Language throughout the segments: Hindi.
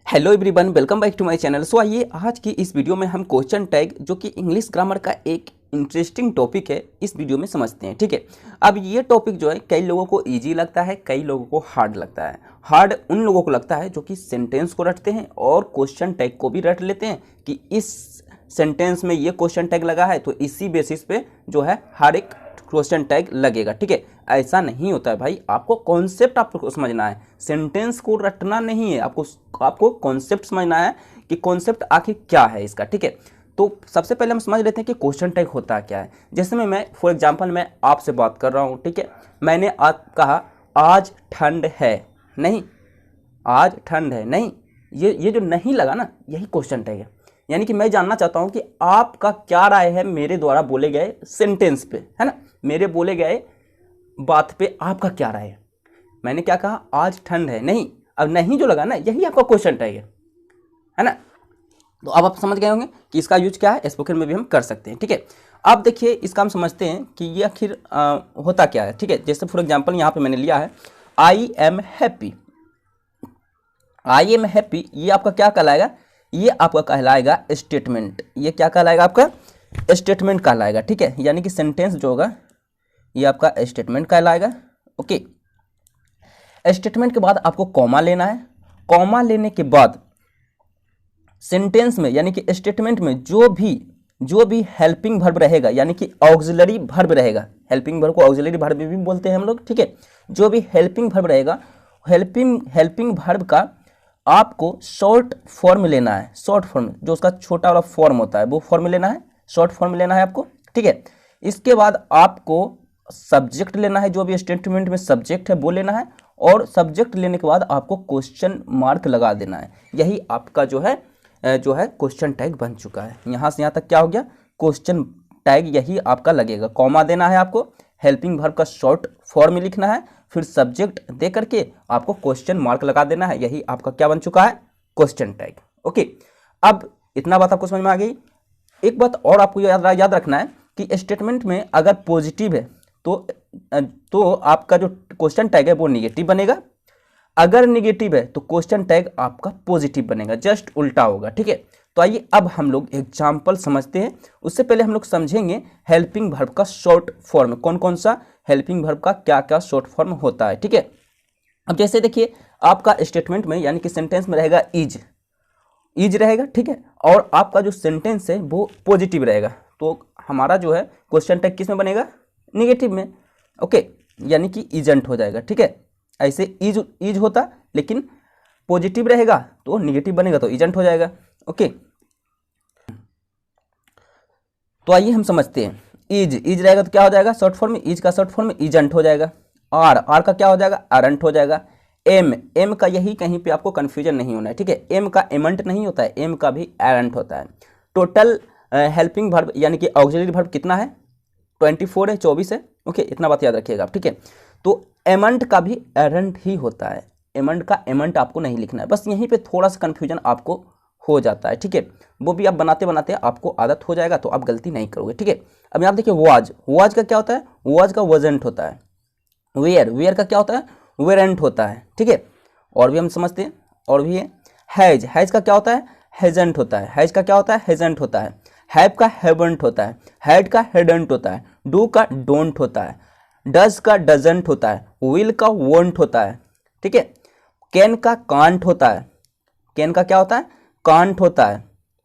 Hello everyone, welcome back to my channel. So आइए आज की इस वीडियो में हम क्वेश्चन टैग जो कि इंग्लिश ग्रामर का एक इंटरेस्टिंग टॉपिक है, इस वीडियो में समझते हैं। ठीक है, अब ये टॉपिक जो है कई लोगों को इजी लगता है, कई लोगों को हार्ड लगता है। हार्ड उन लोगों को लगता है जो कि सेंटेंस को रटते हैं और क्वेश्चन टैग को भी रट लेते हैं कि इस सेंटेंस में ये क्वेश्चन टैग लगा है तो इसी बेसिस पे जो है हर एक क्वेश्चन टैग लगेगा। ठीक है, ऐसा नहीं होता है भाई, आपको कॉन्सेप्ट आपको समझना है, सेंटेंस को रटना नहीं है। आपको कॉन्सेप्ट समझना है कि कॉन्सेप्ट आखिर क्या है इसका। ठीक है, तो सबसे पहले हम समझ लेते हैं कि क्वेश्चन टैग होता क्या है। जैसे मैं फॉर एग्जांपल मैं आपसे बात कर रहा हूँ, ठीक है, मैंने आज कहा आज ठंड है नहीं, आज ठंड है नहीं, ये जो नहीं लगा ना, यही क्वेश्चन टैग है। यानी कि मैं जानना चाहता हूं कि आपका क्या राय है मेरे द्वारा बोले गए सेंटेंस पे, है ना, मेरे बोले गए बात पे आपका क्या राय है। मैंने क्या कहा, आज ठंड है नहीं, अब नहीं जो लगा ना, यही आपका क्वेश्चन टैग है ना। तो अब आप समझ गए होंगे कि इसका यूज क्या है, स्पोकन में भी हम कर सकते हैं। ठीक है, अब देखिए इसका हम समझते हैं कि ये आखिर होता क्या है। ठीक है, जैसे फॉर एग्जाम्पल यहाँ पे मैंने लिया है I am happy. I am happy, ये आपका क्या कहलाएगा, ये आपका कहलाएगा स्टेटमेंट। ये क्या कहलाएगा, आपका स्टेटमेंट कहलाएगा। ठीक है, यानी कि सेंटेंस जो होगा ये आपका स्टेटमेंट कहलाएगा। ओके, स्टेटमेंट के बाद आपको कॉमा लेना है। कॉमा लेने के बाद सेंटेंस में यानी कि स्टेटमेंट में जो भी हेल्पिंग वर्ब रहेगा, यानी कि ऑक्सिलरी वर्ब रहेगा, हेल्पिंग वर्ब को ऑक्सिलरी वर्ब भी बोलते हैं हम लोग। ठीक है, जो भी हेल्पिंग वर्ब रहेगा, हेल्पिंग वर्ब का आपको शॉर्ट फॉर्म लेना है। शॉर्ट फॉर्म जो उसका छोटा वाला फॉर्म होता है वो फॉर्म लेना है, शॉर्ट फॉर्म लेना है आपको। ठीक है, इसके बाद आपको सब्जेक्ट लेना है, जो भी स्टेटमेंट में सब्जेक्ट है वो लेना है, और सब्जेक्ट लेने के बाद आपको क्वेश्चन मार्क लगा देना है। यही आपका जो है क्वेश्चन टैग बन चुका है। यहाँ से यहाँ तक क्या हो गया, क्वेश्चन टैग यही आपका लगेगा। कॉमा देना है आपको, हेल्पिंग वर्ब का शॉर्ट फॉर्म लिखना है, फिर सब्जेक्ट दे करके आपको क्वेश्चन मार्क लगा देना है। यही आपका क्या बन चुका है, क्वेश्चन टैग। ओके, अब इतना बात आपको समझ में आ गई। एक बात और आपको याद रखना है कि स्टेटमेंट में अगर पॉजिटिव है तो आपका जो क्वेश्चन टैग है वो निगेटिव बनेगा, अगर निगेटिव है तो क्वेश्चन टैग आपका पॉजिटिव बनेगा, जस्ट उल्टा होगा। ठीक है, तो आइए अब हम लोग एग्जाम्पल समझते हैं। उससे पहले हम लोग समझेंगे हेल्पिंग वर्ब का शॉर्ट फॉर्म, कौन कौन सा हेल्पिंग वर्ब का क्या क्या शॉर्ट फॉर्म होता है। ठीक है, अब जैसे देखिए आपका स्टेटमेंट में यानी कि सेंटेंस में रहेगा इज रहेगा। ठीक है, और आपका जो सेंटेंस है वो पॉजिटिव रहेगा, तो हमारा जो है क्वेश्चन टैग किस में बनेगा, निगेटिव में। ओके, यानी कि इजेंट हो जाएगा। ठीक है, ऐसे इज होता लेकिन पॉजिटिव रहेगा तो निगेटिव बनेगा तो इजेंट हो जाएगा। ओके, तो आइए हम समझते हैं। इज रहेगा तो क्या हो जाएगा, शॉर्ट फॉर्म में इज का शॉर्ट फॉर्म में इजेंट हो जाएगा। आर का क्या हो जाएगा, अरंट हो जाएगा। एम का यही कहीं पे आपको कंफ्यूजन नहीं होना है। ठीक है, एम का एमंट नहीं होता है, एम का भी एरंट होता है। टोटल हेल्पिंग वर्ब यानी कि ऑक्सिलरी वर्ब कितना है, 24 है, 24 है। ओके, इतना बात याद रखिएगा आप। ठीक है, तो एमंट का भी एरंट ही होता है, एमंट का एमंट आपको नहीं लिखना है, बस यहीं पे थोड़ा सा कंफ्यूजन आपको हो जाता है। ठीक है, वो भी आप बनाते बनाते आपको आदत हो जाएगा तो आप गलती नहीं करोगे। ठीक है, अब यहाँ देखिए वाज का क्या होता है, वाज का वजेंट होता है। वेयर का क्या होता है, वेरेंट होता है। ठीक है, और भी हम समझते हैं, और भी है हैज का क्या होता है, हेजेंट होता है। हैज का क्या होता है, हेजेंट होता है। हैव का हैवंट होता है। हैड का हेडेंट होता है। डू का डोंट होता है। डज का डजेंट होता है। विल का वोंट होता है। ठीक है, कैन का कांट होता है। कैन का क्या होता है, कांट होता है।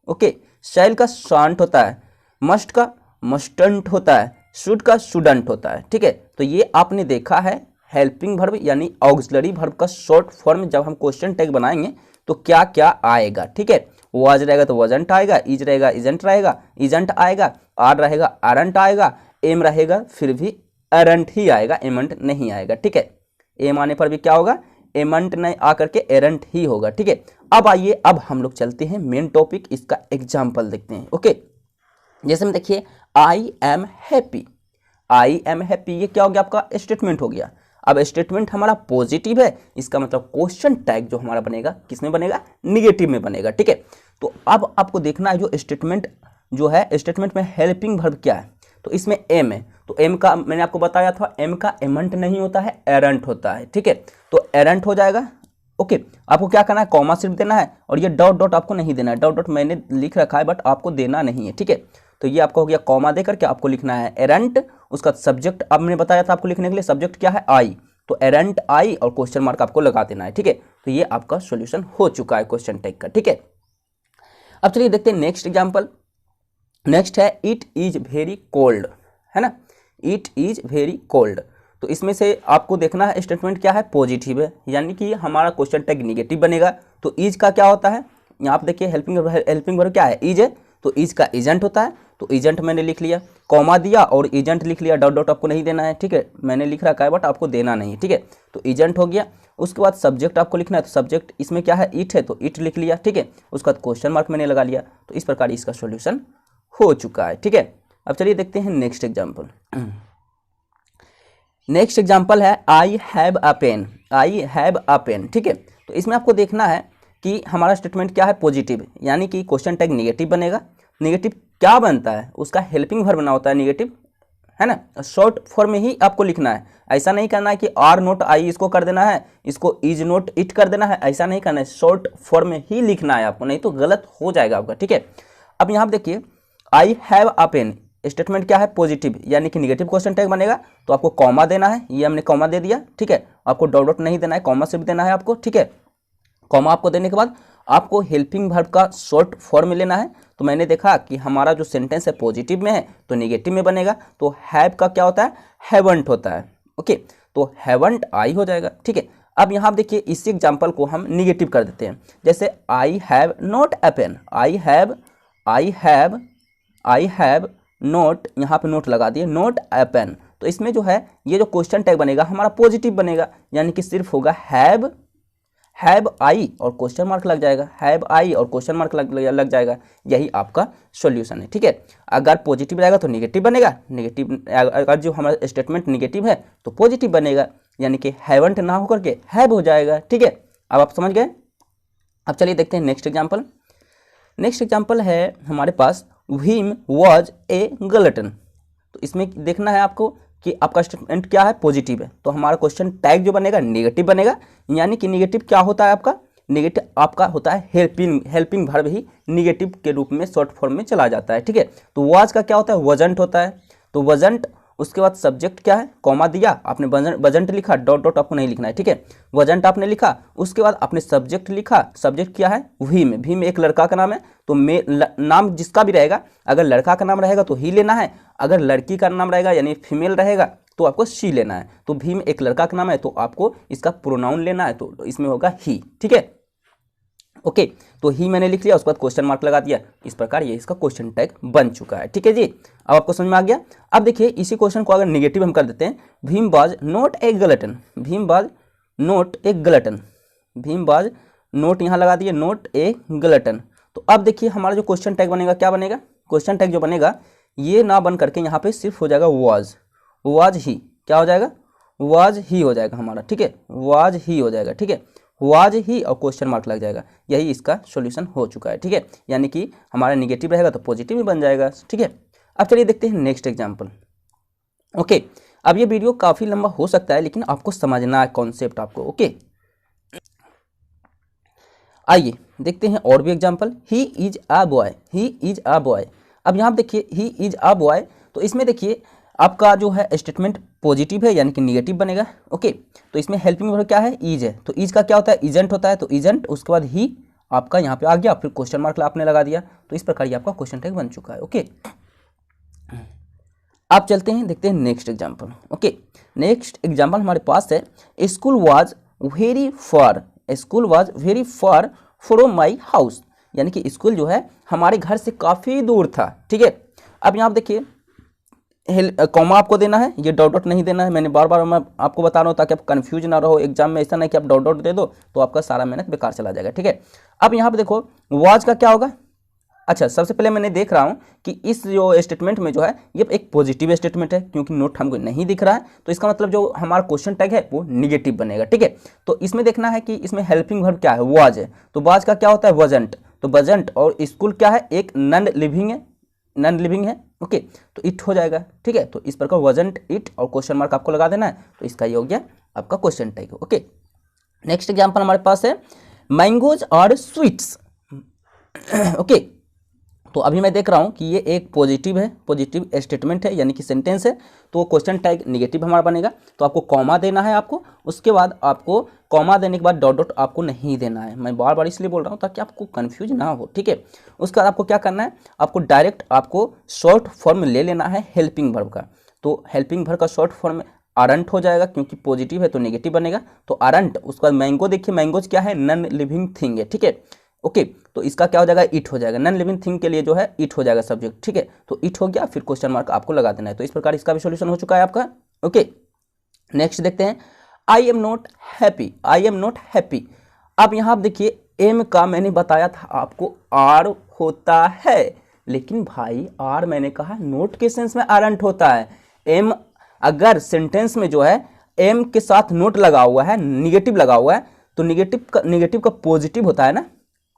ओके, शैल का शांट होता है। मस्ट का मस्टंट होता है। शुड का शुडंट होता है। ठीक है, तो ये आपने देखा है हेल्पिंग वर्ब यानी ऑक्सिलरी वर्ब का शॉर्ट फॉर्म। जब हम क्वेश्चन टैग बनाएंगे तो क्या क्या आएगा। ठीक है, वाज रहेगा तो वजंट आएगा, इज रहेगा इजेंट रहेगा, इजेंट आएगा, आर रहेगा अरंट आएगा, एम रहेगा फिर भी एरंट ही आएगा, एमंट नहीं आएगा। ठीक है, एम आने पर भी क्या होगा, एमंट नहीं आकर के एरंट ही होगा। ठीक है, अब आइए अब हम लोग चलते हैं मेन टॉपिक, इसका एग्जाम्पल देखते हैं। ओके, जैसे में देखिए I am happy. I am happy ये क्या हो गया, आपका स्टेटमेंट हो गया। अब स्टेटमेंट हमारा पॉजिटिव है, इसका मतलब क्वेश्चन टैग जो हमारा बनेगा किस में बनेगा, निगेटिव में बनेगा। ठीक है, तो अब आपको देखना है जो स्टेटमेंट जो है, स्टेटमेंट में हेल्पिंग वर्ब क्या है, तो इसमें एम है, तो एम का मैंने आपको बताया था एम का एमंट नहीं होता है, एरंट होता है। ठीक है, तो एरंट हो जाएगा, ओके, आपको क्या करना है, कॉमा सिर्फ देना है और ये डॉट डॉट आपको नहीं देना है। डॉट डॉट मैंने लिख रखा है बट आपको देना नहीं है, ठीक है। तो ये आपका हो गया, कॉमा दे करके आपको लिखना है एरेंट, उसका सब्जेक्ट अब मैंने बताया था आपको लिखने के लिए, सब्जेक्ट क्या है आई, तो एरेंट आई और क्वेश्चन मार्क आपको लगा देना है, ठीक है। तो ये आपका सॉल्यूशन हो चुका है क्वेश्चन टैग का, ठीक है। अब चलिए देखते हैं नेक्स्ट एग्जाम्पल। नेक्स्ट है इट इज वेरी कोल्ड, है ना, इट इज वेरी कोल्ड। तो इसमें से आपको देखना है स्टेटमेंट क्या है, पॉजिटिव है, यानी कि हमारा क्वेश्चन टैग निगेटिव बनेगा। तो इज का क्या होता है, यहाँ आप देखिए हेल्पिंग वर्ब क्या है, इज है, तो इज का एजेंट होता है, तो एजेंट मैंने लिख लिया, कॉमा दिया और एजेंट लिख लिया, डॉट डॉट आपको नहीं देना है, ठीक है, मैंने लिख रखा है बट आपको देना नहीं है, ठीक है। तो एजेंट हो गया, उसके बाद सब्जेक्ट आपको लिखना है, तो सब्जेक्ट इसमें क्या है, इट है, तो इट लिख लिया, ठीक है। उसके बाद क्वेश्चन मार्क मैंने लगा लिया। तो इस प्रकार इसका सॉल्यूशन हो चुका है, ठीक है। अब चलिए देखते हैं नेक्स्ट एग्जाम्पल। नेक्स्ट एग्जाम्पल है I have a pen, I have a pen, ठीक है। तो इसमें आपको देखना है कि हमारा स्टेटमेंट क्या है, पॉजिटिव, यानी कि क्वेश्चन टैग निगेटिव बनेगा। निगेटिव क्या बनता है, उसका हेल्पिंग वर्ब बना होता है निगेटिव, है ना, शॉर्ट फॉर्म में ही आपको लिखना है। ऐसा नहीं करना है कि आर नोट आई इसको कर देना है, इसको इज नोट इट कर देना है, ऐसा नहीं करना है, शॉर्ट फॉर्म में ही लिखना है आपको, नहीं तो गलत हो जाएगा आपका, ठीक है। अब यहाँ देखिए I have a pen, statement क्या है, पॉजिटिव, यानी कि निगेटिव क्वेश्चन टैग बनेगा। तो आपको कॉमा देना है, ये हमने कॉमा दे दिया, ठीक है। आपको डॉट डॉट नहीं देना है, कॉमा सिर्फ देना है आपको, ठीक है। कॉमा आपको देने के बाद आपको हेल्पिंग वर्ब का शॉर्ट फॉर्म लेना है। तो मैंने देखा कि हमारा जो सेंटेंस है पॉजिटिव में है तो निगेटिव में बनेगा, तो हैव का क्या होता है, हैवंट होता है, ओके। तो हैवंट आई हो जाएगा, ठीक है। अब यहाँ देखिए इसी एग्जाम्पल को हम निगेटिव कर देते हैं, जैसे I have not a pen, I have not, यहाँ पे नोट लगा दिए, नोट अ पेन। तो इसमें जो है ये जो क्वेश्चन टैग बनेगा हमारा पॉजिटिव बनेगा, यानी कि सिर्फ होगा हैव आई और क्वेश्चन मार्क लग जाएगा, हैव आई और क्वेश्चन मार्क लग जाएगा। यही आपका सॉल्यूशन है, ठीक है। अगर पॉजिटिव रहेगा तो निगेटिव बनेगा, निगेटिव अगर जो हमारा स्टेटमेंट निगेटिव है तो पॉजिटिव बनेगा, यानी कि हैवंट ना होकर के हैव हो जाएगा, ठीक है। अब आप समझ गए। अब चलिए देखते हैं नेक्स्ट एग्जाम्पल। नेक्स्ट एग्जाम्पल है हमारे पास हिम वॉज ए गलटन। तो इसमें देखना है आपको कि आपका स्टेटमेंट क्या है, पॉजिटिव है, तो हमारा क्वेश्चन टैग जो बनेगा निगेटिव बनेगा, यानी कि निगेटिव क्या होता है आपका, निगेटिव आपका होता है हेल्पिंग वर्ब ही निगेटिव के रूप में शॉर्ट फॉर्म में चला जाता है, ठीक है। तो वाज का क्या होता है, वजंट होता है, तो वजंट, उसके बाद सब्जेक्ट क्या है, कॉमा दिया, आपने वजंट लिखा, डॉट डॉट आपको नहीं लिखना है, ठीक है। वजंट आपने लिखा, उसके बाद आपने सब्जेक्ट लिखा, सब्जेक्ट क्या है, भीम एक लड़का का नाम है, तो नाम जिसका भी रहेगा, अगर लड़का का नाम रहेगा तो ही लेना है, अगर लड़की का नाम रहेगा यानी फीमेल रहेगा तो आपको शी लेना है। तो भीम एक लड़का का नाम है तो आपको इसका प्रोनाउन लेना है, तो इसमें होगा ही, ठीक है, ओके। तो ही मैंने लिख लिया, उसके बाद क्वेश्चन मार्क लगा दिया। इस प्रकार ये इसका क्वेश्चन टैग बन चुका है, ठीक है जी। अब आपको समझ में आ गया। अब देखिए इसी क्वेश्चन को अगर निगेटिव हम कर देते हैं, Bhim was not a glutton, Bhim was not a glutton, Bhim was not यहाँ लगा दिए, नॉट ए गलटन। तो अब देखिए हमारा जो क्वेश्चन टैग बनेगा क्या बनेगा, क्वेश्चन टैग जो बनेगा ये ना बन करके यहाँ पे सिर्फ हो जाएगा वाज ही, क्या हो जाएगा, वाज ही हो जाएगा हमारा, ठीक है, वाज ही हो जाएगा, ठीक है, वाज ही और क्वेश्चन मार्क लग जाएगा। यही इसका सॉल्यूशन हो चुका है, ठीक है, यानी कि हमारा निगेटिव रहेगा तो पॉजिटिव ही बन जाएगा, ठीक है। अब चलिए देखते हैं नेक्स्ट एग्जाम्पल, ओके। अब ये वीडियो काफ़ी लंबा हो सकता है लेकिन आपको समझना है कॉन्सेप्ट आपको, ओके। आइए देखते हैं और भी example. He is a boy, he is a boy. अब यहाँ देखिए ही इज अ बॉय, तो इसमें देखिए आपका जो है स्टेटमेंट पॉजिटिव है यानी कि निगेटिव बनेगा, ओके। तो इसमें हेल्पिंग वर्ब क्या है, इज है, तो इज का क्या होता है, इजेंट होता है, तो इजेंट, उसके बाद ही आपका यहाँ पे आ गया, फिर क्वेश्चन मार्क आपने लगा दिया। तो इस प्रकार ये आपका क्वेश्चन टैग बन चुका है, ओके। आप चलते हैं देखते हैं next example, okay. Next example हमारे पास है school was very far, school was very far from my house, यानी कि स्कूल जो है हमारे घर से काफ़ी दूर था, ठीक है। अब यहाँ देखिए कॉमा आपको देना है, ये डॉट डॉट नहीं देना है, मैंने बार बार मैं आपको बता रहा हूँ ताकि आप कंफ्यूज ना रहो एग्जाम में, ऐसा नहीं कि आप डॉट डॉट दे दो तो आपका सारा मेहनत बेकार चला जाएगा, ठीक है। अब यहाँ पे देखो वाज का क्या होगा, अच्छा सबसे पहले मैंने देख रहा हूँ कि इस जो स्टेटमेंट में जो है ये एक पॉजिटिव स्टेटमेंट है क्योंकि नोट हमको नहीं दिख रहा है, तो इसका मतलब जो हमारा क्वेश्चन टैग है वो निगेटिव बनेगा, ठीक है। तो इसमें देखना है कि इसमें हेल्पिंग वर्ब क्या है, वाज है, तो वाज का क्या होता है, वजंट, तो वजंट और स्कूल क्या है, एक नॉन लिविंग है, ओके। तो इट हो जाएगा, ठीक है। तो इस प्रकार वजंट इट और क्वेश्चन मार्क आपको लगा देना है, तो इसका ये हो गया आपका question tag, okay. Next example हमारे पास है मैंगोज और स्वीट्स। ओके, तो अभी मैं देख रहा हूँ कि ये एक पॉजिटिव है, पॉजिटिव स्टेटमेंट है यानी कि सेंटेंस है, तो क्वेश्चन टैग निगेटिव हमारा बनेगा। तो आपको कॉमा देना है आपको, उसके बाद आपको कॉमा देने के बाद डॉट डॉट आपको नहीं देना है। मैं बार बार इसलिए बोल रहा हूँ ताकि आपको कंफ्यूज ना हो, ठीक है। उसके बाद आपको क्या करना है, आपको डायरेक्ट आपको शॉर्ट फॉर्म ले लेना है हेल्पिंग वर्ब का। तो हेल्पिंग वर्ब का शॉर्ट फॉर्म आरंट हो जाएगा, क्योंकि पॉजिटिव है तो नेगेटिव बनेगा, तो आरंट। उसके बाद मैंगो, देखिए मैंगोज क्या है, नॉन लिविंग थिंग है, ठीक है। ओके, तो इसका क्या हो जाएगा, इट हो जाएगा। नॉन लिविंग थिंग के लिए जो है इट हो जाएगा सब्जेक्ट, ठीक है। तो इट हो गया, फिर क्वेश्चन मार्क आपको लगा देना है। तो इस प्रकार इसका भी सॉल्यूशन हो चुका है आपका। ओके, नेक्स्ट देखते हैं, आई am not happy. I am not happy. अब यहाँ आप देखिए, एम का मैंने बताया था आपको आर होता है, लेकिन भाई आर मैंने कहा नोट के सेंस में आरंट होता है। एम अगर सेंटेंस में जो है एम के साथ नोट लगा हुआ है, निगेटिव लगा हुआ है, तो निगेटिव का पॉजिटिव होता है ना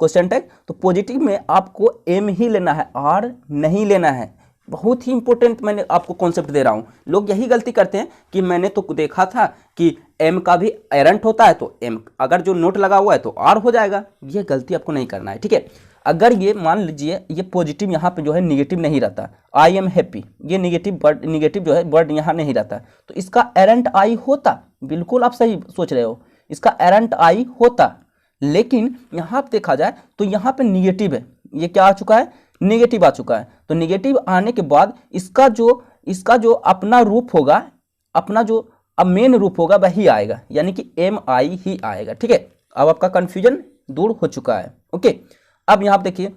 क्वेश्चन टैग, तो पॉजिटिव में आपको एम ही लेना है, आर नहीं लेना है। बहुत ही इंपॉर्टेंट मैंने आपको कॉन्सेप्ट दे रहा हूं। लोग यही गलती करते हैं कि मैंने तो देखा था कि एम का भी एरंट होता है, तो एम अगर जो नोट लगा हुआ है तो आर हो जाएगा। ये गलती आपको नहीं करना है, ठीक है। अगर ये मान लीजिए ये पॉजिटिव यहाँ पे जो है निगेटिव नहीं रहता, आई एम हैप्पी, ये निगेटिव जो है वर्ड यहाँ नहीं रहता, तो इसका एरंट आई होता। बिल्कुल आप सही सोच रहे हो, इसका एरंट आई होता, लेकिन यहाँ पे देखा जाए तो यहाँ पे निगेटिव है। ये क्या आ चुका है, निगेटिव आ चुका है। तो निगेटिव आने के बाद इसका जो अपना रूप होगा, अपना जो अब मेन रूप होगा वही आएगा, यानी कि एम आई ही आएगा, ठीक है। अब आपका कंफ्यूजन दूर हो चुका है। ओके, अब यहाँ पे देखिए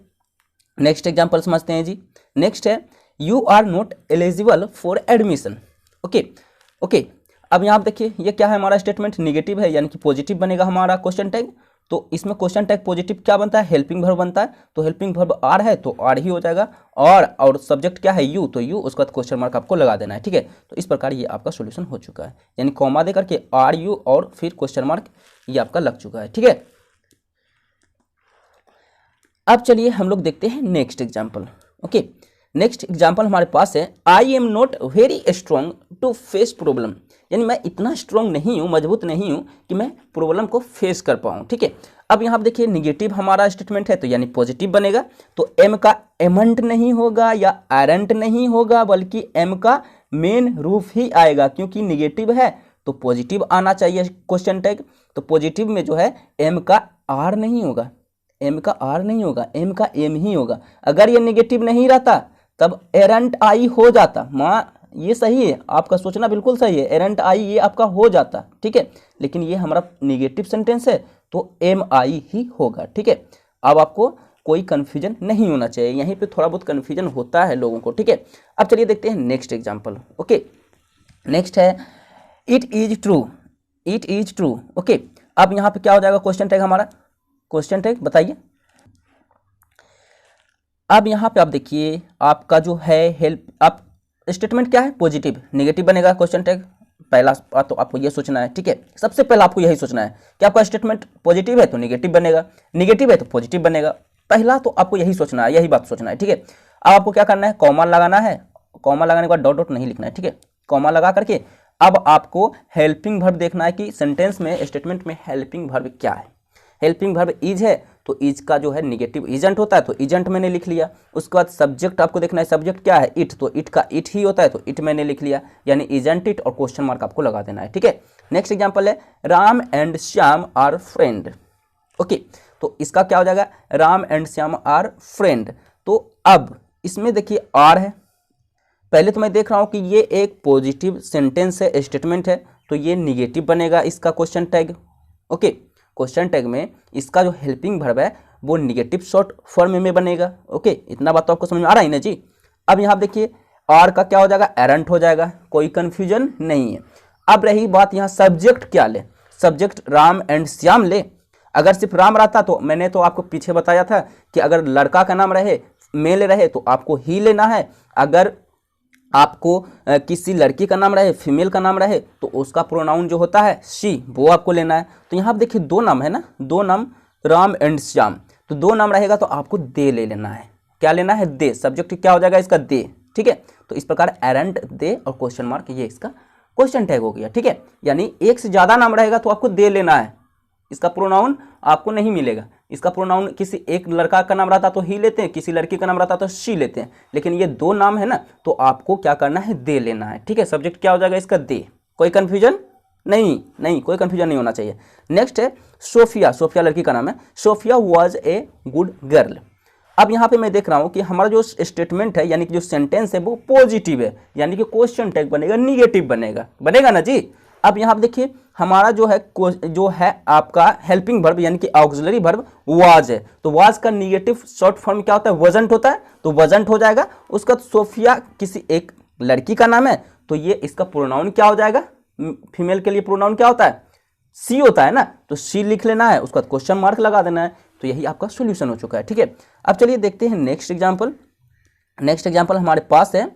नेक्स्ट एग्जांपल समझते हैं जी। नेक्स्ट है, you are not eligible for admission. Okay okay, अब यहाँ पे देखिए ये क्या है, हमारा स्टेटमेंट निगेटिव है, यानी कि पॉजिटिव बनेगा हमारा क्वेश्चन टैग। तो इसमें क्वेश्चन टैग पॉजिटिव क्या बनता है, हेल्पिंग वर्ब बनता है, तो हेल्पिंग वर्ब आर है तो आर ही हो जाएगा, और सब्जेक्ट क्या है, यू, तो यू, उसके बाद क्वेश्चन मार्क आपको लगा देना है, ठीक है। तो इस प्रकार ये आपका सॉल्यूशन हो चुका है, यानी कॉमा दे करके आर यू और फिर क्वेश्चन मार्क, ये आपका लग चुका है, ठीक है। अब चलिए हम लोग देखते हैं next example. Okay, next example हमारे पास है, I am not very strong to face problem. यानी मैं इतना स्ट्रॉन्ग नहीं हूँ, मजबूत नहीं हूँ कि मैं प्रॉब्लम को फेस कर पाऊँ, ठीक है। अब यहाँ देखिए निगेटिव हमारा स्टेटमेंट है, तो यानी पॉजिटिव बनेगा, तो एम का एमंट नहीं होगा या एरेंट नहीं होगा, बल्कि एम का मेन रूप ही आएगा, क्योंकि निगेटिव है तो पॉजिटिव आना चाहिए क्वेश्चन टैग। तो पॉजिटिव में जो है एम का आर नहीं होगा, एम का आर नहीं होगा, एम का एम ही होगा। अगर ये निगेटिव नहीं रहता तब एरेंट आई हो जाता। माँ ये सही है, आपका सोचना बिल्कुल सही है, एरेंट आई ये आपका हो जाता, ठीक है। लेकिन ये हमारा निगेटिव सेंटेंस है तो एम आई ही होगा, ठीक है। अब आपको कोई कन्फ्यूजन नहीं होना चाहिए, यहीं पे थोड़ा बहुत कन्फ्यूजन होता है लोगों को, ठीक है। अब चलिए देखते हैं नेक्स्ट एग्जाम्पल। ओके, नेक्स्ट है, it is true. It is true. Okay, अब यहाँ पे क्या हो जाएगा क्वेश्चन टैग हमारा, क्वेश्चन टैग बताइए। अब यहाँ पे आप देखिए आपका जो है हेल्प, आप स्टेटमेंट क्या है, पॉजिटिव, नेगेटिव बनेगा क्वेश्चन टैग। पहला बात तो आपको ये सोचना है, ठीक है, सबसे पहला आपको यही सोचना है कि आपका स्टेटमेंट पॉजिटिव है तो नेगेटिव बनेगा, नेगेटिव है तो पॉजिटिव बनेगा। पहला तो आपको यही सोचना है, यही बात सोचना है, ठीक है। अब आपको क्या करना है, कॉमा लगाना है, कॉमा लगाने के बाद डॉट डॉट नहीं लिखना है, ठीक है। कॉमा लगा करके अब आपको हेल्पिंग वर्ब देखना है कि सेंटेंस में, स्टेटमेंट में हेल्पिंग वर्ब क्या है। हेल्पिंग वर्ब इज है तो इज का जो है निगेटिव इजेंट होता है, तो इजेंट मैंने लिख लिया। उसके बाद सब्जेक्ट आपको देखना है, सब्जेक्ट क्या है, इट, तो इट का इट ही होता है, तो इट मैंने लिख लिया, यानी इजेंट इट, और क्वेश्चन मार्क आपको लगा देना है, ठीक है। नेक्स्ट एग्जांपल है, Ram and Shyam are friend. Okay, तो इसका क्या हो जाएगा, Ram and Shyam are friend. तो अब इसमें देखिए आर है, पहले तो मैं देख रहा हूं कि ये एक पॉजिटिव सेंटेंस है, स्टेटमेंट है, तो ये निगेटिव बनेगा इसका question tag. Okay, question tag में इसका जो हेल्पिंग वर्ब है वो निगेटिव शॉर्ट फॉर्म में बनेगा। ओके, इतना बात तो आपको समझ में आ रहा है ना जी। अब यहाँ देखिए आर का क्या हो जाएगा, एरेंट हो जाएगा, कोई कंफ्यूजन नहीं है। अब रही बात यहाँ सब्जेक्ट क्या ले, सब्जेक्ट राम एंड श्याम ले। अगर सिर्फ राम रहता तो मैंने तो आपको पीछे बताया था कि अगर लड़का का नाम रहे, मेल रहे, तो आपको ही लेना है। अगर आपको किसी लड़की का नाम रहे, फीमेल का नाम रहे, तो उसका प्रोनाउन जो होता है शी, वो आपको लेना है। तो यहाँ आप देखिए दो नाम है ना, दो नाम राम एंड श्याम, तो दो नाम रहेगा तो आपको दे ले लेना है। क्या लेना है, दे। सब्जेक्ट क्या हो जाएगा इसका, दे, ठीक है। तो इस प्रकार एरेंट, दे और क्वेश्चन मार्क, ये इसका क्वेश्चन टैग हो गया, ठीक है। यानी एक से ज्यादा नाम रहेगा तो आपको दे लेना है, इसका प्रोनाउन आपको नहीं मिलेगा। इसका प्रोनाउन किसी एक लड़का का नाम रहता तो ही लेते हैं, किसी लड़की का नाम रहता तो शी लेते हैं, लेकिन ये दो नाम है ना, तो आपको क्या करना है, दे लेना है। ठीक है, सब्जेक्ट क्या हो जाएगा इसका, दे। कोई कंफ्यूजन नहीं, कोई कंफ्यूजन नहीं होना चाहिए। नेक्स्ट है सोफिया। सोफिया लड़की का नाम है। Sophia was a good girl. अब यहाँ पे मैं देख रहा हूँ कि हमारा जो स्टेटमेंट है यानी कि जो सेंटेंस है वो पॉजिटिव है, यानी कि क्वेश्चन टैग बनेगा, निगेटिव बनेगा ना जी। अब यहाँ पे देखिए हमारा जो है आपका हेल्पिंग वर्ब यानी कि ऑक्सिलरी वर्ब वाज है, तो वाज का निगेटिव शॉर्ट फॉर्म क्या होता है, वजंट होता है, तो वजंट हो जाएगा। उसका सोफिया किसी एक लड़की का नाम है, तो ये इसका प्रोनाउन क्या हो जाएगा, फीमेल के लिए प्रोनाउन क्या होता है, सी होता है ना, तो सी लिख लेना है, उसका क्वेश्चन मार्क लगा देना है। तो यही आपका सॉल्यूशन हो चुका है। ठीक है, अब चलिए देखते हैं नेक्स्ट एग्जांपल। नेक्स्ट एग्जांपल हमारे पास है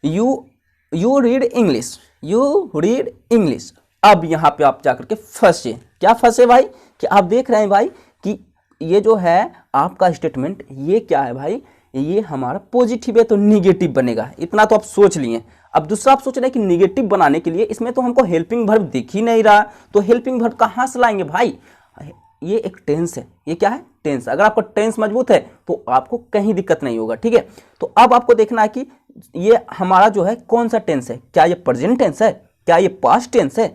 you read English. You read English. अब यहाँ पे आप जाकर के फंसे। क्या फंसे भाई, कि आप देख रहे हैं भाई कि ये जो है आपका स्टेटमेंट ये क्या है भाई, ये हमारा पॉजिटिव है तो निगेटिव बनेगा, इतना तो आप सोच लिए। अब दूसरा आप सोच रहे हैं कि निगेटिव बनाने के लिए इसमें तो हमको हेल्पिंग वर्ब दिख ही नहीं रहा, तो हेल्पिंग वर्ब कहाँ से लाएंगे भाई, ये एक टेंस है। ये क्या है, टेंस। अगर आपका टेंस मजबूत है तो आपको कहीं दिक्कत नहीं होगा। ठीक है, तो अब आपको देखना है कि ये हमारा जो है कौन सा टेंस है, क्या ये प्रेजेंट टेंस है, क्या ये पास्ट टेंस है,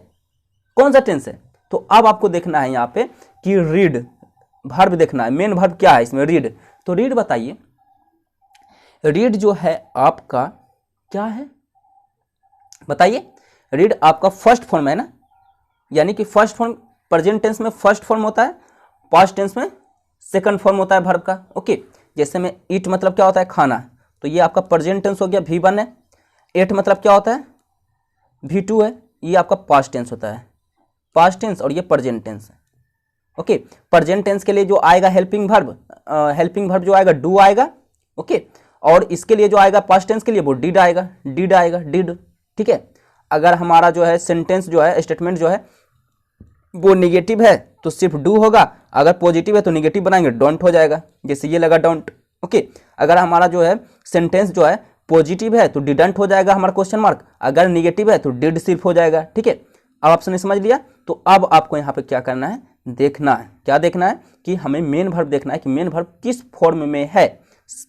कौन सा टेंस है। तो अब आपको देखना है यहाँ पे कि रीड वर्ब देखना है, मेन वर्ब क्या है इसमें, रीड। तो रीड बताइए, रीड जो है आपका क्या है बताइए। रीड आपका फर्स्ट फॉर्म है ना, यानी कि फर्स्ट फॉर्म प्रेजेंट टेंस में फर्स्ट फॉर्म होता है, पास्ट टेंस में सेकंड फॉर्म होता है वर्ब का। ओके, जैसे में ईट मतलब क्या होता है, खाना, तो ये आपका प्रेजेंट टेंस हो गया, V1 है। एट मतलब क्या होता है, V2 है, ये आपका पास्ट टेंस होता है, पास्ट टेंस, और ये प्रेजेंट टेंस है। ओके, प्रेजेंट टेंस के लिए जो आएगा हेल्पिंग वर्ब जो आएगा डू आएगा। ओके, और इसके लिए जो आएगा पास्ट टेंस के लिए वो डिड आएगा, डिड। ठीक है, अगर हमारा जो है सेंटेंस जो है स्टेटमेंट जो है वो निगेटिव है तो सिर्फ डू होगा, अगर पॉजिटिव है तो निगेटिव बनाएंगे डोंट हो जाएगा, जैसे ये लगा डोंट। ओके, अगर हमारा जो है सेंटेंस जो है पॉजिटिव है तो डिडंट हो जाएगा हमारा क्वेश्चन मार्क, अगर निगेटिव है तो डिड सिर्फ हो जाएगा। ठीक है, अब आपने समझ लिया। तो अब आपको यहाँ पे क्या करना है, देखना है, क्या देखना है कि हमें मेन वर्ब देखना है कि मेन वर्ब किस फॉर्म में है,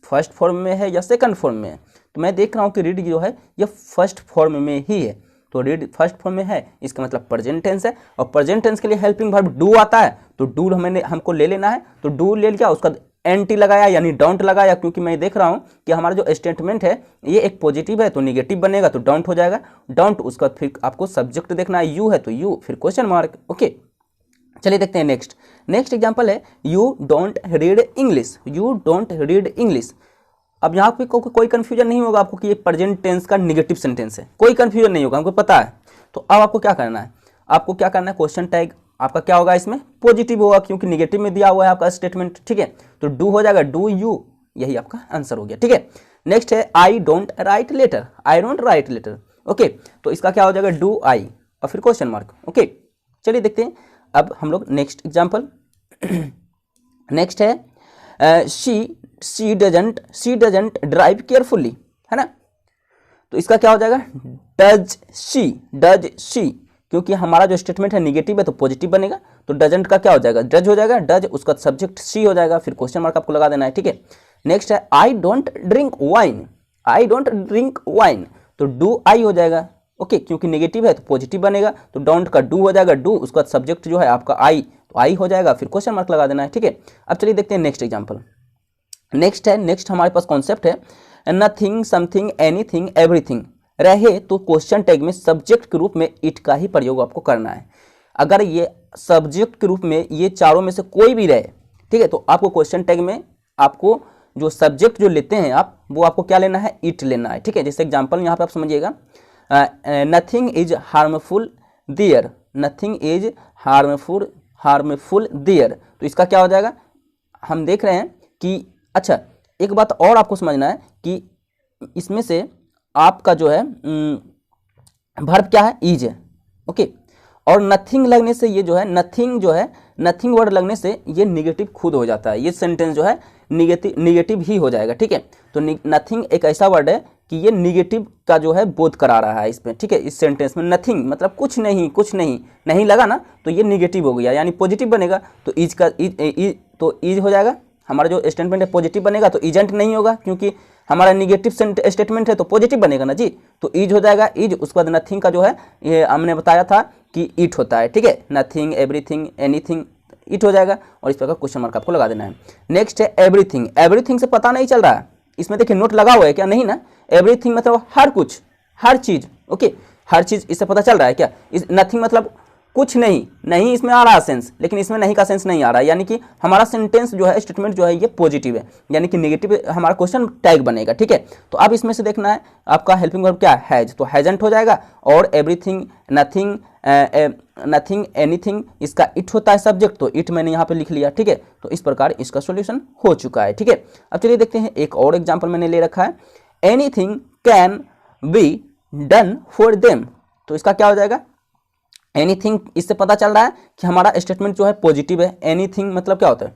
फर्स्ट फॉर्म में है या सेकंड फॉर्म में है। तो मैं देख रहा हूँ कि रीड जो है ये फर्स्ट फॉर्म में ही है, तो रीड फर्स्ट फॉर्म में है, इसका मतलब प्रेजेंट टेंस है, और प्रेजेंट टेंस के लिए हेल्पिंग वर्ब डू आता है, तो डू हमको ले लेना है, तो डू ले लिया, उसका एनटी लगाया यानी डोंट लगाया, क्योंकि मैं देख रहा हूँ कि हमारा जो स्टेटमेंट है ये एक पॉजिटिव है तो निगेटिव बनेगा, तो डोंट हो जाएगा, डोंट। उसका फिर आपको सब्जेक्ट देखना है, यू है तो यू, फिर क्वेश्चन मार्क। ओके, चलिए देखते हैं नेक्स्ट एग्जाम्पल है you don't read English. You don't read English. अब यहाँ पे कोई कंफ्यूजन नहीं होगा आपको कि ये प्रेजेंट टेंस का निगेटिव सेंटेंस है, कोई कंफ्यूजन नहीं होगा, हमको पता है। तो अब आपको क्या करना है, क्वेश्चन टैग आपका क्या होगा, इसमें पॉजिटिव होगा क्योंकि निगेटिव में दिया हुआ है आपका स्टेटमेंट। ठीक है, तो डू हो जाएगा, डू यू, यही आपका आंसर हो गया। ठीक है, नेक्स्ट है I don't write letter. I don't write letter. Okay, तो इसका क्या हो जाएगा, डू आई और फिर क्वेश्चन मार्क। ओके, चलिए देखते हैं अब हम लोग नेक्स्ट एग्जाम्पल। नेक्स्ट है शी डजंट ड्राइव केयरफुली, है ना, तो इसका क्या हो जाएगा, डज शी, क्योंकि हमारा जो स्टेटमेंट है निगेटिव है तो पॉजिटिव बनेगा, तो डजंट का क्या हो जाएगा, डज हो जाएगा, डज उसका सब्जेक्ट शी हो जाएगा, फिर क्वेश्चन मार्क आपको लगा देना है। ठीक है, नेक्स्ट है आई डोंट ड्रिंक वाइन, तो डू आई हो जाएगा। ओके, क्योंकि नेगेटिव है तो पॉजिटिव बनेगा, तो डोंट का डू हो जाएगा, डू उसका सब्जेक्ट जो है आपका आई, तो आई हो जाएगा, फिर क्वेश्चन मार्क लगा देना है। ठीक है, अब चलिए देखते हैं नेक्स्ट एग्जाम्पल। नेक्स्ट हमारे पास कॉन्सेप्ट है नथिंग, समथिंग, एनीथिंग, एवरीथिंग। रहे तो क्वेश्चन टैग में सब्जेक्ट के रूप में इट का ही प्रयोग आपको करना है। अगर ये सब्जेक्ट के रूप में ये चारों में से कोई भी रहे, ठीक है, तो आपको क्वेश्चन टैग में आपको जो सब्जेक्ट जो लेते हैं आप, वो आपको क्या लेना है, इट लेना है। ठीक है, जैसे एग्जाम्पल यहाँ पे आप समझिएगा, nothing is harmful there, nothing is harmful there, तो इसका क्या हो जाएगा, हम देख रहे हैं कि अच्छा एक बात और आपको समझना है कि इसमें से आपका जो है वर्ब क्या है, इज है। ओके, और नथिंग लगने से ये जो है नथिंग वर्ड लगने से ये निगेटिव खुद हो जाता है, ये सेंटेंस जो है निगेटिव ही हो जाएगा। ठीक है, तो नथिंग एक ऐसा वर्ड है कि ये निगेटिव का जो है बोध करा रहा है इसमें, ठीक है। इस सेंटेंस में नथिंग मतलब कुछ नहीं, कुछ नहीं, नहीं लगा ना तो ये निगेटिव हो गया, यानी पॉजिटिव बनेगा तो इज का तो इज हो जाएगा। हमारा जो स्टेटमेंट है पॉजिटिव बनेगा तो इजेंट नहीं होगा, क्योंकि हमारा निगेटिव स्टेटमेंट है तो पॉजिटिव बनेगा ना जी, तो इज हो जाएगा इज। उसके बाद नथिंग का जो है ये हमने बताया था कि इट होता है, ठीक है। नथिंग, एवरीथिंग, एनीथिंग, इट हो जाएगा और इस प्रकार क्वेश्चन मार्क आपको लगा देना है। नेक्स्ट है एवरीथिंग। एवरीथिंग से पता नहीं चल रहा है, इसमें देखिए नोट लगा हुआ है क्या? नहीं ना। एवरीथिंग मतलब हर कुछ, हर चीज, ओके, हर चीज, इससे पता चल रहा है क्या? इस नथिंग मतलब कुछ नहीं, नहीं इसमें आ रहा है सेंस, लेकिन इसमें नहीं का सेंस नहीं आ रहा है, यानी कि हमारा सेंटेंस जो है, स्टेटमेंट जो है ये पॉजिटिव है, यानी कि नेगेटिव हमारा क्वेश्चन टैग बनेगा, ठीक है। तो अब इसमें से देखना है आपका हेल्पिंग वर्ब क्या है, हैज, तो हैजंट हो जाएगा। और एवरीथिंग, नथिंग, नथिंग, एनीथिंग, इसका इट होता है सब्जेक्ट, तो इट मैंने यहाँ पे लिख लिया, ठीक है। तो इस प्रकार इसका सॉल्यूशन हो चुका है, ठीक है। अब चलिए देखते हैं एक और एग्जांपल मैंने ले रखा है, anything can be done for them, तो इसका क्या हो जाएगा? एनीथिंग, इससे पता चल रहा है कि हमारा स्टेटमेंट जो है पॉजिटिव है। एनीथिंग मतलब क्या होता है?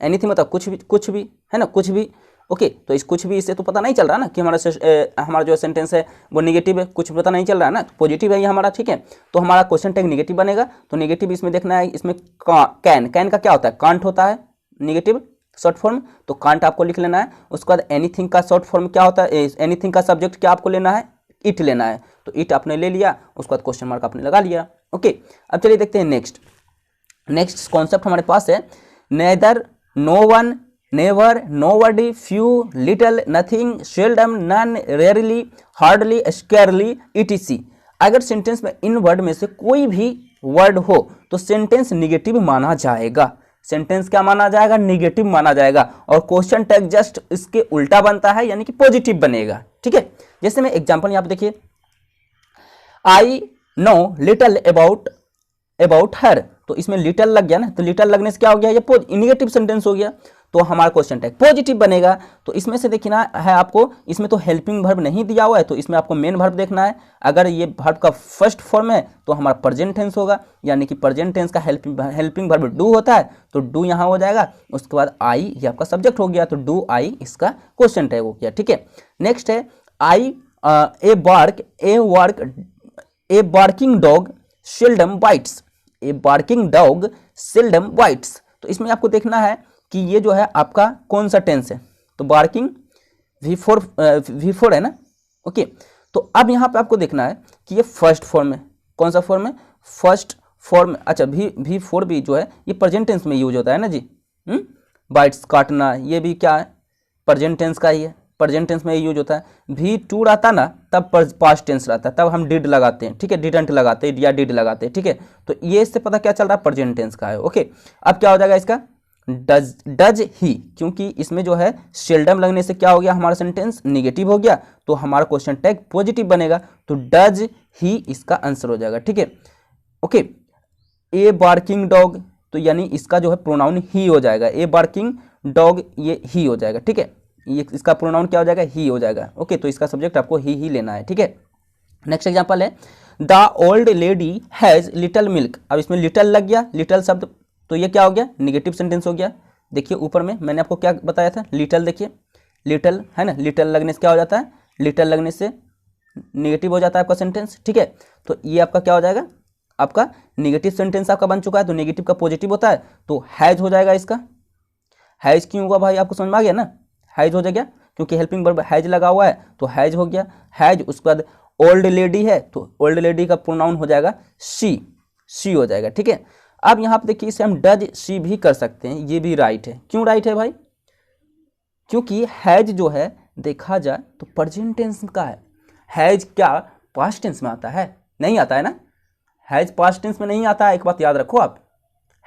एनीथिंग मतलब कुछ भी, कुछ भी है ना, कुछ भी, ओके। तो इस कुछ भी इससे तो पता नहीं चल रहा ना कि हमारा जो सेंटेंस है वो निगेटिव है, कुछ पता नहीं चल रहा है ना, पॉजिटिव है ये हमारा, ठीक है। तो हमारा क्वेश्चन टैग निगेटिव बनेगा, तो निगेटिव इसमें देखना है, इसमें कैन, कैन का क्या होता है? कांट होता है, निगेटिव शॉर्ट फॉर्म, तो कांट आपको लिख लेना है। उसके बाद एनीथिंग का शॉर्ट फॉर्म क्या होता है? एनीथिंग का सब्जेक्ट क्या आपको लेना है? इट लेना है, तो इट आपने ले लिया, उसके बाद क्वेश्चन मार्क आपने लगा लिया, ओके। अब चलिए देखते हैं नेक्स्ट कॉन्सेप्ट हमारे पास है, neither, no one, never, nobody, few, little, nothing, seldom, none, rarely, hardly, scarcely, etc. अगर सेंटेंस में इन वर्ड में से कोई भी वर्ड हो तो सेंटेंस निगेटिव माना जाएगा। सेंटेंस क्या माना जाएगा? निगेटिव माना जाएगा, और क्वेश्चन टैग जस्ट इसके उल्टा बनता है, यानी कि पॉजिटिव बनेगा, ठीक है। जैसे मैं एग्जांपल यहाँ पे देखिए, I know little about her, तो इसमें लिटल लग गया ना, तो लिटल लगने से क्या हो गया? ये निगेटिव सेंटेंस हो गया, तो हमारा क्वेश्चन टैग पॉजिटिव बनेगा। तो इसमें से देखिए ना है आपको, इसमें तो हेल्पिंग वर्ब नहीं दिया हुआ है, तो इसमें आपको मेन वर्ब देखना है। अगर ये वर्ब का फर्स्ट फॉर्म है तो हमारा प्रेजेंट टेंस होगा, यानी कि प्रेजेंट टेंस का हेल्पिंग वर्ब डू होता है, तो डू यहाँ हो जाएगा। उसके बाद आई, ये आपका सब्जेक्ट हो गया, तो डू आई इसका क्वेश्चन टैग हो गया, ठीक है। नेक्स्ट है आई ए बार्किंग डॉग सेल्डम बाइट्स, ए बार्किंग डॉग सेल्डम बाइट्स। तो इसमें आपको देखना है कि ये जो है आपका कौन सा टेंस है, तो बार्किंग V4 है ना, ओके। तो अब यहाँ पे आपको देखना है कि ये फर्स्ट फॉर्म है, कौन सा फॉर्म है? फर्स्ट फॉर्म, अच्छा। V4 भी जो है ये प्रेजेंट टेंस में यूज होता है ना जी, बाइट्स काटना, ये भी क्या है? प्रेजेंट टेंस का ही है, प्रेजेंट टेंस में यूज होता है। V2 रहता ना तब पास्ट टेंस रहता है, तब हम डिड लगाते हैं, ठीक है, डिडंट लगाते हैं या डिड लगाते हैं, ठीक है। तो ये इससे पता क्या चल रहा है? प्रेजेंट टेंस का है, ओके। अब क्या हो जाएगा इसका? डज ही, क्योंकि इसमें जो है सेल्डम लगने से क्या हो गया? हमारा सेंटेंस निगेटिव हो गया, तो हमारा क्वेश्चन टैग पॉजिटिव बनेगा, तो डज ही इसका आंसर हो जाएगा, ठीक है, ओके। ए बार्किंग डॉग, तो यानी इसका जो है प्रोनाउन ही हो जाएगा, ए बार्किंग डॉग ये ही हो जाएगा, ठीक है। ये इसका प्रोनाउन क्या हो जाएगा? ही हो जाएगा, ओके। तो इसका सब्जेक्ट आपको ही लेना है, ठीक है। नेक्स्ट एग्जांपल है, the old lady has little milk. अब इसमें लिटिल लग गया, लिटिल शब्द, तो ये क्या हो गया? निगेटिव सेंटेंस हो गया। देखिए ऊपर में मैंने आपको क्या बताया था, लिटिल, देखिए लिटिल है ना, लिटिल लगने से क्या हो जाता है? लिटिल लगने से निगेटिव हो जाता है आपका सेंटेंस, ठीक है। तो ये आपका क्या हो जाएगा? आपका निगेटिव सेंटेंस आपका बन चुका है, तो निगेटिव का पॉजिटिव होता है, तो हैज हो जाएगा इसका। हैज क्यों हुआ भाई? आपको समझ में आ गया ना, हैज हो जाएगा, क्योंकि हेल्पिंग वर्ब हैज लगा हुआ है, तो हैज हो गया, हैज। उसके बाद ओल्ड लेडी है, तो ओल्ड लेडी का प्रोनाउन हो जाएगा शी हो जाएगा, ठीक है। अब यहाँ पे देखिए इसे हम डज शी भी कर सकते हैं, ये भी राइट है। क्यों राइट है भाई? क्योंकि हैज जो है देखा जाए तो प्रेजेंट टेंस का है। हैज क्या पास्ट टेंस में आता है? नहीं आता है ना, हैज पास्ट टेंस में नहीं आता है, एक बात याद रखो आप।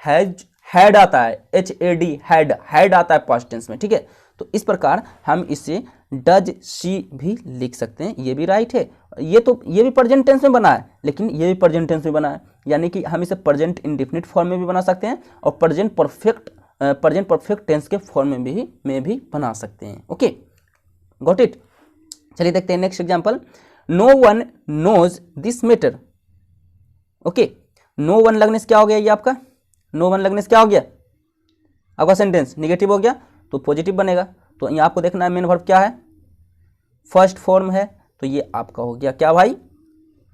हैड आता है, HAD, हैड आता है पास्ट टेंस में, ठीक है। तो इस प्रकार हम इसे डज शी भी लिख सकते हैं, ये भी राइट है। ये भी प्रेजेंट टेंस में बना है, लेकिन ये भी प्रेजेंट टेंस में बना है, यानी कि हम इसे प्रेजेंट इंडेफिनिट फॉर्म में भी बना सकते हैं और प्रेजेंट परफेक्ट टेंस के फॉर्म में भी बना सकते हैं, ओके, गॉट इट। चलिए देखते हैं next example, no one knows this matter, okay. No one लगने से क्या हो गया? ये आपका नो वन लगने से क्या हो गया? आपका सेंटेंस निगेटिव हो गया, तो पॉजिटिव बनेगा। तो यहाँ आपको देखना है मेन वर्ब क्या है, फर्स्ट फॉर्म है, तो ये आपका हो गया क्या भाई,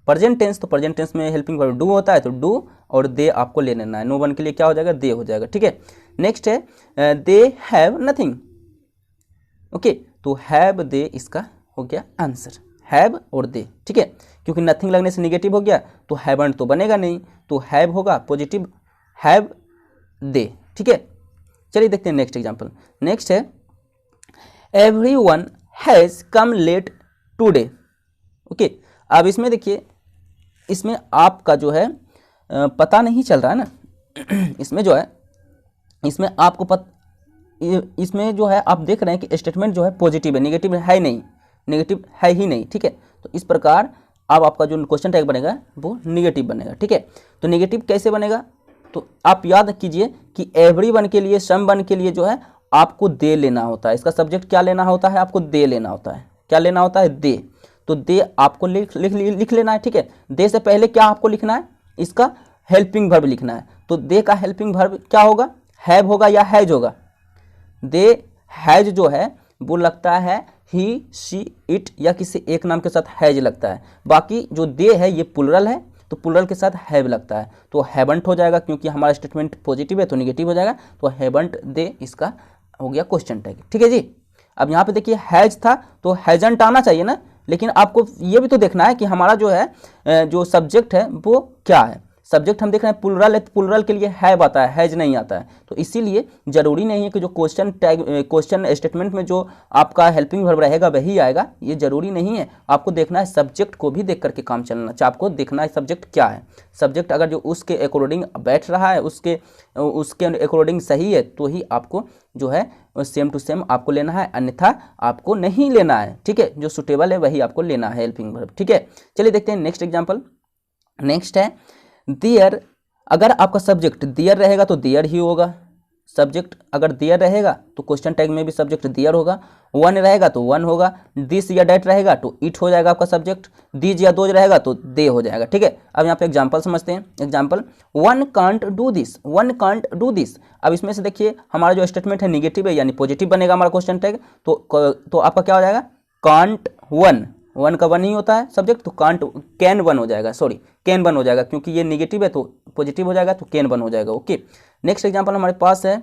प्रेजेंट टेंस। तो प्रेजेंट टेंस में हेल्पिंग वर्ब डू होता है, तो डू और दे आपको ले लेना है। नो वन के लिए क्या हो जाएगा, दे हो जाएगा, ठीक है। नेक्स्ट है दे हैव नथिंग। ओके, तो हैव दे इसका हो गया आंसर, हैव और दे, ठीक है। क्योंकि नथिंग लगने से निगेटिव हो गया, तो हैवंट तो बनेगा नहीं, तो हैव होगा पॉजिटिव, हैव दे, ठीक है। चलिए देखते हैं नेक्स्ट एग्जांपल। नेक्स्ट है everyone has come late today. Okay, अब इसमें देखिए, इसमें आपका जो है पता नहीं चल रहा है ना इसमें जो है, इसमें आपको इसमें जो है आप देख रहे हैं कि स्टेटमेंट जो है पॉजिटिव है, नेगेटिव है नहीं, नेगेटिव है ही नहीं, ठीक है। तो इस प्रकार अब आपका जो क्वेश्चन टैग बनेगा वो नेगेटिव बनेगा, ठीक है। तो नेगेटिव कैसे बनेगा, तो आप याद कीजिए कि एवरीवन के लिए, समवन के लिए जो है आपको दे लेना होता है। इसका सब्जेक्ट क्या लेना होता है, आपको दे लेना होता है। क्या लेना होता है, दे। तो दे आपको लिख लेना है, ठीक है। दे से पहले क्या आपको लिखना है, इसका हेल्पिंग वर्ब लिखना है। तो दे का हेल्पिंग वर्ब क्या होगा, हैव होगा या हैज होगा। दे हैज जो है वो लगता है ही, शी, इट या किसी एक नाम के साथ हैज लगता है। बाकी जो दे है ये प्लुरल है, तो प्लुरल के साथ हैव लगता है, तो हैवंट हो जाएगा। क्योंकि हमारा स्टेटमेंट पॉजिटिव है तो नेगेटिव हो जाएगा, तो हैवंट दे इसका हो गया क्वेश्चन टैग, ठीक है जी। अब यहाँ पे देखिए हैज था तो हैजंट आना चाहिए ना, लेकिन आपको ये भी तो देखना है कि हमारा जो है जो सब्जेक्ट है वो क्या है। सब्जेक्ट हम देख रहे हैं प्लुरल है, तो प्लुरल के लिए हैव आता है, हैज नहीं आता है। तो इसीलिए जरूरी नहीं है कि जो क्वेश्चन टैग, क्वेश्चन स्टेटमेंट में जो आपका हेल्पिंग वर्ब रहेगा वही आएगा, ये जरूरी नहीं है। आपको देखना है सब्जेक्ट को भी देख करके काम चलना चाहिए। आपको देखना है सब्जेक्ट क्या है, सब्जेक्ट अगर जो उसके अकॉर्डिंग बैठ रहा है, उसके अकॉर्डिंग सही है, तो ही आपको जो है सेम टू सेम आपको लेना है, अन्यथा आपको नहीं लेना है, ठीक है। जो सुटेबल है वही आपको लेना है हेल्पिंग वर्ब, ठीक है। चलिए देखते हैं नेक्स्ट एग्जांपल। नेक्स्ट है देयर। अगर आपका सब्जेक्ट देयर रहेगा तो देयर ही होगा। सब्जेक्ट अगर देयर रहेगा तो क्वेश्चन टैग में भी सब्जेक्ट देयर होगा। वन रहेगा तो वन होगा, दिस या डेट रहेगा तो इट हो जाएगा आपका सब्जेक्ट, दीज या दोज रहेगा तो दे हो जाएगा, ठीक है। अब यहाँ पे एग्जांपल समझते हैं। Example, one can't do this, one can't do this. अब इसमें से देखिए हमारा जो स्टेटमेंट है निगेटिव है, यानी पॉजिटिव बनेगा हमारा क्वेश्चन टैग। तो आपका क्या हो जाएगा, कांट वन, वन का वन ही होता है सब्जेक्ट, तो कांट कैन वन हो जाएगा, सॉरी कैन वन हो जाएगा, क्योंकि ये नेगेटिव है तो पॉजिटिव हो जाएगा, तो कैन वन हो जाएगा, ओके। नेक्स्ट एग्जांपल हमारे पास है,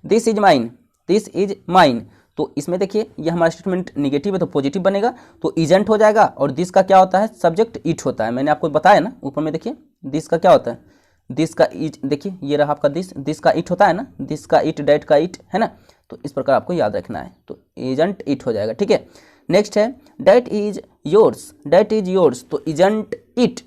this is mine, this is mine. तो इसमें देखिए ये हमारा स्टेटमेंट नेगेटिव है तो पॉजिटिव बनेगा, तो इजेंट हो जाएगा। और दिस का क्या होता है, सब्जेक्ट इट होता है। मैंने आपको बताया ना ऊपर में, देखिए दिस का क्या होता है, दिस का इट, देखिए ये रहा आपका दिस का इट होता है ना, दिस का इट, डेट का इट है ना। तो इस प्रकार आपको याद रखना है, तो एजेंट इट हो जाएगा, ठीक है। नेक्स्ट है that is yours, that is yours, तो इजेंट इट,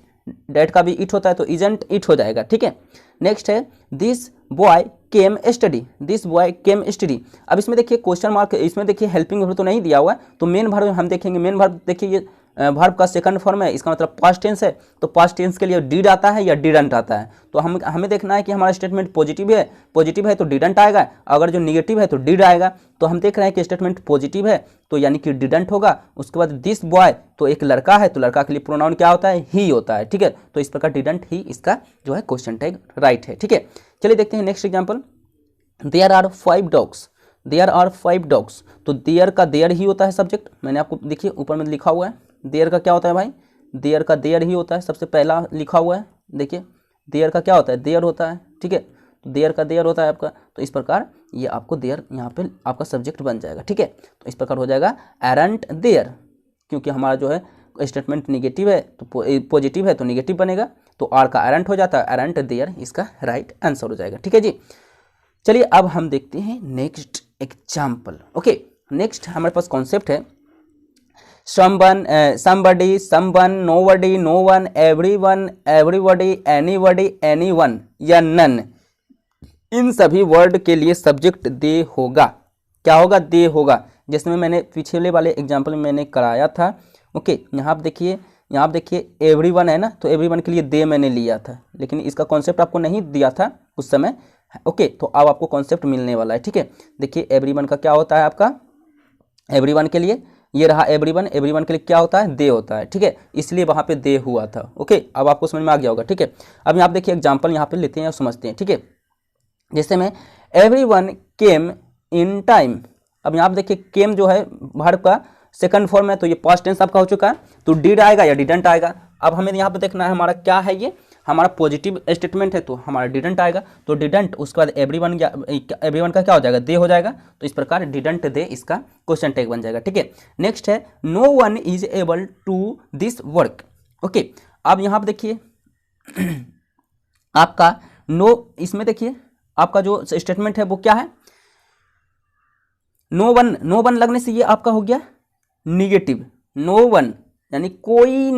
डेट का भी इट होता है तो इजेंट इट हो जाएगा, ठीक है। नेक्स्ट है this boy came study, this boy came study. अब इसमें देखिए क्वेश्चन मार्क, इसमें देखिए हेल्पिंग वर्ब तो नहीं दिया हुआ है, तो मेन वर्ब हम देखेंगे। मेन वर्ब देखिए ये वर्ब का सेकंड फॉर्म है, इसका मतलब पास्ट टेंस है, तो पास्ट टेंस के लिए डिड आता है या डिडंट आता है। तो हमें देखना है कि हमारा स्टेटमेंट पॉजिटिव है तो डिडंट आएगा, अगर जो निगेटिव है तो डिड आएगा। तो हम देख रहे हैं कि स्टेटमेंट पॉजिटिव है तो यानी कि डिडंट होगा। उसके बाद दिस बॉय, तो एक लड़का है तो लड़का के लिए प्रोनाउन क्या होता है, ही होता है, ठीक है। तो इस प्रकार डिडंट ही इसका जो है क्वेश्चन टैग राइट है, ठीक है। चलिए देखते हैं next example. There are 5 dogs, there are 5 dogs, तो देयर का देयर ही होता है सब्जेक्ट। मैंने आपको देखिए ऊपर में लिखा हुआ है, देयर का क्या होता है भाई, देयर का देयर ही होता है, सबसे पहला लिखा हुआ है, देखिए देयर का क्या होता है, देयर होता है, ठीक है। तो देयर का देयर होता है आपका, तो इस प्रकार ये आपको देयर यहाँ पे आपका सब्जेक्ट बन जाएगा, ठीक है। तो इस प्रकार हो जाएगा एरंट देयर, क्योंकि हमारा जो है स्टेटमेंट निगेटिव है तो पॉजिटिव है तो निगेटिव बनेगा, तो आर का एरंट हो जाता है, एरंट देयर इसका राइट आंसर हो जाएगा, ठीक है जी। चलिए अब हम देखते हैं नेक्स्ट एग्जाम्पल, ओके। नेक्स्ट हमारे पास कॉन्सेप्ट है someone, somebody, someone, nobody, no one, everyone, everybody, anybody, anyone या none, इन सभी वर्ड के लिए सब्जेक्ट दे होगा। क्या होगा, दे होगा। जिसमें मैंने पिछले वाले एग्जाम्पल में मैंने कराया था, ओके। यहाँ आप देखिए एवरीवन है ना, तो एवरीवन के लिए दे मैंने लिया था, लेकिन इसका कॉन्सेप्ट आपको नहीं दिया था उस समय, ओके। तो अब आपको कॉन्सेप्ट मिलने वाला है, ठीक है। देखिए एवरीवन का क्या होता है आपका, एवरीवन के लिए ये रहा एवरीवन, एवरीवन के लिए क्या होता है, दे होता है, ठीक है। इसलिए वहाँ पे दे हुआ था, ओके। अब आपको समझ में आ गया होगा, ठीक है। अब यहाँ देखिए एग्जाम्पल यहाँ पे लेते हैं और समझते हैं, ठीक है। जैसे में एवरीवन केम इन टाइम। अब यहाँ पे देखिए केम जो है वर्ब का सेकंड फॉर्म है, तो ये पास्ट टेंस आपका हो चुका है, तो डिड आएगा या डिडंट आएगा। अब हमें यहाँ पे देखना है हमारा क्या है, ये हमारा पॉजिटिव स्टेटमेंट है तो हमारा डिडंट आएगा, तो डिडंट उसके बाद एवरीवन का क्या हो जाएगा, दे हो जाएगा। तो इस प्रकार डिडंट दे इसका क्वेश्चन टैग बन जाएगा। ठीक है, नेक्स्ट है no one is able to this work. Okay, अब यहाँ पे देखिए आपका नो, इसमें देखिए आपका जो स्टेटमेंट है वो क्या है, नो वन लगने से ये आपका हो गया निगेटिव। नो वन यानी कोई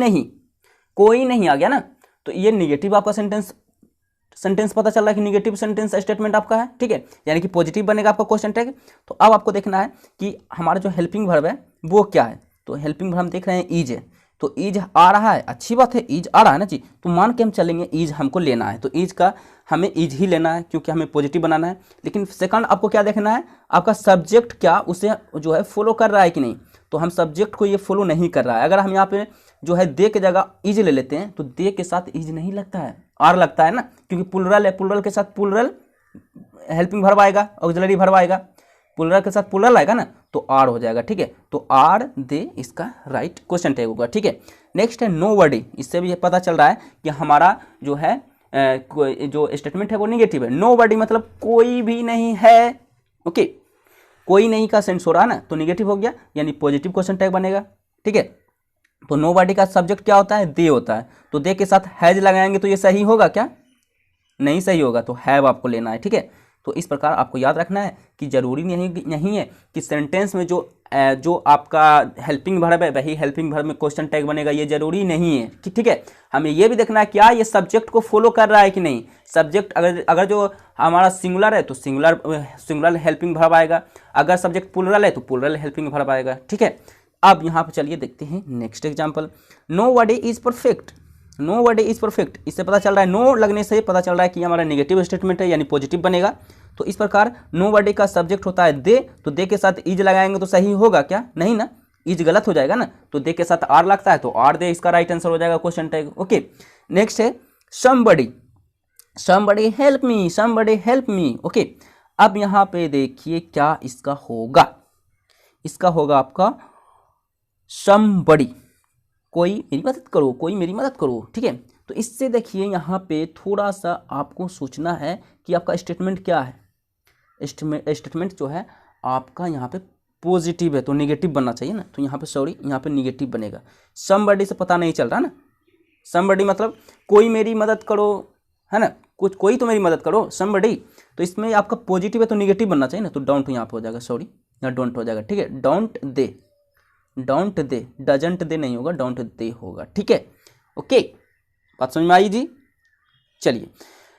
नहीं आ गया ना, तो ये निगेटिव आपका सेंटेंस पता चल रहा है कि निगेटिव सेंटेंस स्टेटमेंट आपका है। ठीक है, यानी कि पॉजिटिव बनेगा आपका क्वेश्चन टैग। तो अब आपको देखना है कि हमारा जो हेल्पिंग वर्ब है वो क्या है, तो हेल्पिंग वर्ब हम देख रहे हैं ईज है, तो ईज आ रहा है, अच्छी बात है, ईज आ रहा है ना जी, तो मान के हम चलेंगे ईज हमको लेना है, तो ईज का हमें ईज ही लेना है क्योंकि हमें पॉजिटिव बनाना है। लेकिन सेकंड आपको क्या देखना है, आपका सब्जेक्ट क्या उसे जो है फॉलो कर रहा है कि नहीं, तो हम सब्जेक्ट को ये फॉलो नहीं कर रहा है। अगर हम यहाँ पे जो है दे के जगह ईज ले लेते हैं तो दे के साथ ईज नहीं लगता है, आर लगता है ना, क्योंकि प्लुरल है, प्लुरल के साथ प्लुरल हेल्पिंग वर्ब आएगा, ऑक्सिलरी वर्ब आएगा, प्लुरल के साथ प्लुरल आएगा ना, तो आर हो जाएगा। ठीक है, तो आर दे इसका राइट क्वेश्चन टैग होगा। ठीक है, नेक्स्ट है नोबडी, इससे भी पता चल रहा है कि हमारा जो है जो स्टेटमेंट है वो निगेटिव है। नोबडी मतलब कोई भी नहीं है। ओके, कोई नहीं का सेंस हो रहा है ना, तो निगेटिव हो गया, यानी पॉजिटिव क्वेश्चन टैग बनेगा। ठीक है, तो नोबडी का सब्जेक्ट क्या होता है, दे होता है, तो दे के साथ हैज लगाएंगे तो ये सही होगा क्या, नहीं सही होगा, तो हैव आपको लेना है। ठीक है, तो इस प्रकार आपको याद रखना है कि जरूरी नहीं है कि सेंटेंस में जो आपका हेल्पिंग वर्ब है वही हेल्पिंग वर्ब में क्वेश्चन टैग बनेगा, ये जरूरी नहीं है। ठीक है, हमें ये भी देखना है क्या ये सब्जेक्ट को फॉलो कर रहा है कि नहीं। सब्जेक्ट अगर जो हमारा सिंगुलर है तो सिंगुलर हेल्पिंग वर्ब आएगा, अगर सब्जेक्ट प्लुरल है तो प्लुरल हेल्पिंग वर्ब आएगा। ठीक है, अब यहाँ पे चलिए देखते हैं next example. Nobody is perfect, nobody is perfect, इससे पता चल रहा है, नो लगने से पता चल रहा है कि हमारा नेगेटिव स्टेटमेंट है यानी पॉजिटिव बनेगा। तो इस प्रकार नोबडी का सब्जेक्ट होता है दे, तो दे के साथ इज लगाएंगे तो सही होगा क्या, नहीं ना, इज गलत हो जाएगा ना, तो दे के साथ आर लगता है तो आर दे इसका राइट आंसर हो जाएगा क्वेश्चन टैग। ओके, नेक्स्ट है somebody help me, somebody help me. Okay, अब यहाँ पे देखिए क्या इसका होगा, इसका होगा आपका समबडी, कोई मेरी मदद करो, कोई मेरी मदद करो। ठीक है, तो इससे देखिए यहाँ पे थोड़ा सा आपको सोचना है कि आपका स्टेटमेंट क्या है। स्टेटमेंट जो है आपका यहाँ पे पॉजिटिव है तो नेगेटिव बनना चाहिए ना, तो यहाँ पे सॉरी यहाँ पे नेगेटिव बनेगा। समबडी से पता नहीं चल रहा ना, समबडी मतलब कोई मेरी मदद करो, है ना, कोई तो मेरी मदद करो, समबडी, तो इसमें आपका पॉजिटिव है तो नेगेटिव बनना चाहिए ना, तो डोंट यहाँ पे हो जाएगा, सॉरी यहाँ डोंट हो जाएगा। ठीक है, डोंट दे, डजंट दे नहीं होगा, डोंट दे होगा। ठीक है, ओके, बात समझ में आई जी। चलिए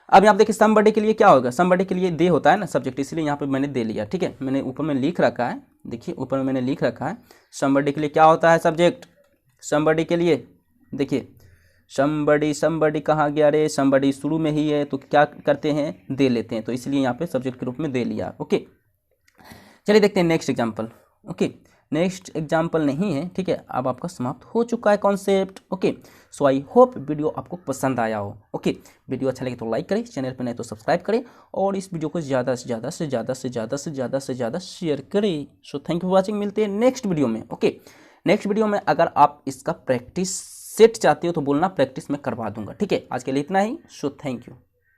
अब यहाँ पे देखिए समबडी के लिए क्या होगा, समबडी के लिए दे होता है ना सब्जेक्ट, इसलिए यहाँ पे मैंने दे लिया। ठीक है, मैंने ऊपर में लिख रखा है, देखिए ऊपर में मैंने लिख रखा है समबडी के लिए क्या होता है सब्जेक्ट। समबडी के लिए देखिए समबडी कहाँ गया रे, समबडी शुरू में ही है तो क्या करते हैं, दे लेते हैं, तो इसलिए यहाँ पे सब्जेक्ट के रूप में दे लिया। ओके, चलिए देखते हैं next example. Okay, next example नहीं है। ठीक है, अब आपका समाप्त हो चुका है concept. Okay, so I hope video आपको पसंद आया हो। ओके, वीडियो अच्छा लगे तो लाइक करें, चैनल पर नहीं तो सब्सक्राइब करें और इस वीडियो को ज़्यादा से ज़्यादा शेयर करें। So thank you for watching, मिलते हैं नेक्स्ट वीडियो में। ओके, नेक्स्ट वीडियो में अगर आप इसका प्रैक्टिस सेट चाहते हो तो बोलना, प्रैक्टिस मैं करवा दूंगा। ठीक है, आज के लिए इतना ही। So thank you.